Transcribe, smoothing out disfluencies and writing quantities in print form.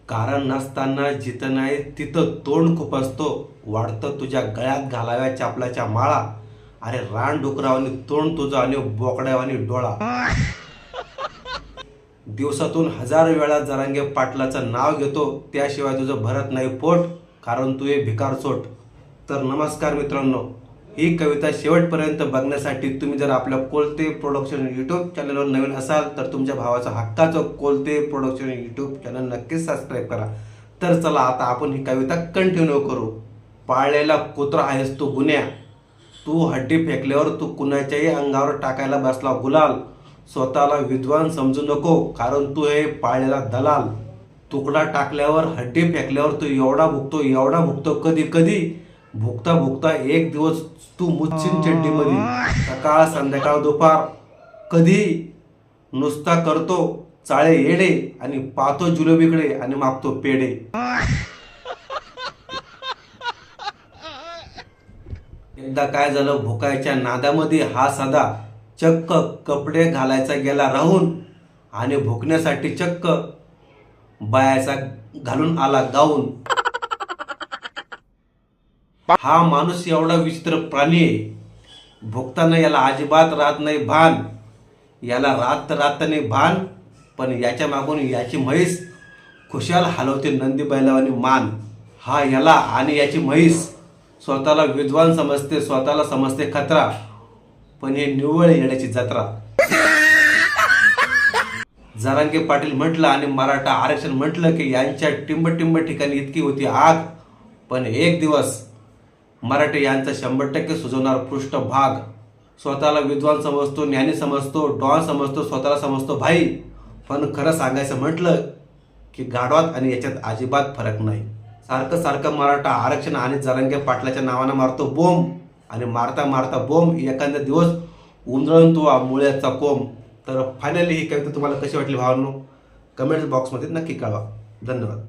कारण नसताना जिथं नाही तिथं तोंड खुपसतो, वाढतं तुझ्या गळ्यात घालाव्या चापलाच्या माळा. अरे रान डुकरावानी तोंड तुझं आणि बोकड्यावानी डोळा. दिवसातून हजार वेळा जरांगे पाटलाचं नाव घेतो, त्याशिवाय तुझं भरत नाही पोट, कारण तू हे भिकार सोट. तर नमस्कार मित्रांनो, ही कविता शेवटपर्यंत बघण्यासाठी तुम्ही जर आपल्या कोलते प्रोडक्शन यूट्यूब चॅनलवर नवीन असाल तर तुमच्या भावाचं हक्काचं कोलते प्रोडक्शन यूट्यूब चॅनल नक्कीच सबस्क्राईब करा. तर चला आता आपण ही कविता कंटिन्यू करू. पाळलेला कुत्रा आहेस तू गुन्ह्या, तू हड्डी फेकल्यावर तू कुणाच्याही अंगावर टाकायला बसला गुलाल. स्वतःला विद्वान समजू नको, कारण तू हे पाळलेला दलाल. तुकडा टाकल्यावर हड्डी फेकल्यावर तू एवढा भुकतो कधी कधी. भुकता भुकता एक दिवस तू मुच्छिन चड्डीमध्ये. सकाळ संध्याकाळ दुपार कधी नुसता करतो चाळे येडे, आणि पाहतो जुलोबीकडे आणि मागतो पेढे. एकदा काय झालं, भुकायच्या नादामध्ये हा सदा चक्क कपडे घालायचा गेला राहून, आणि भुकण्यासाठी चक्क बायाचा घालून आला गाऊन. हा माणूस एवढा विचित्र प्राणी आहे, भुकताना याला अजिबात राहत नाही भान. याला राहत नाही भान, पण याच्या मागून याची म्हैस खुशाल हलवते नंदी बैलावानी मान. हा याला आणि याची म्हैस स्वतःला विद्वान समजते, स्वतःला समजते खतरा, पण हे निव्वळ येण्याची जत्रा. जरांगे पाटील म्हटलं आणि मराठा आरक्षण म्हटलं की यांच्या टिंब ठिकाणी इतकी होती आग. पण एक दिवस मराठे यांचा 100% सुजवणार पृष्ठभाग. स्वतःला विद्वान समजतो, ज्ञानी समजतो, डॉन समजतो, स्वतःला समजतो भाई. पण खरं सांगायचं म्हटलं की गाढवात आणि याच्यात अजिबात फरक नाही. सारखं मराठा आरक्षण आणि जरांगे पाटलाच्या नावानं मारतो बोंब, आणि मारता मारता बोंब एखादा दिवस उंजळून तो मुळ्याचा कोंब. तर फायनली ही कविता तुम्हाला कशी वाटली भावांनो, कमेंट बॉक्समध्ये नक्की कळवा. धन्यवाद.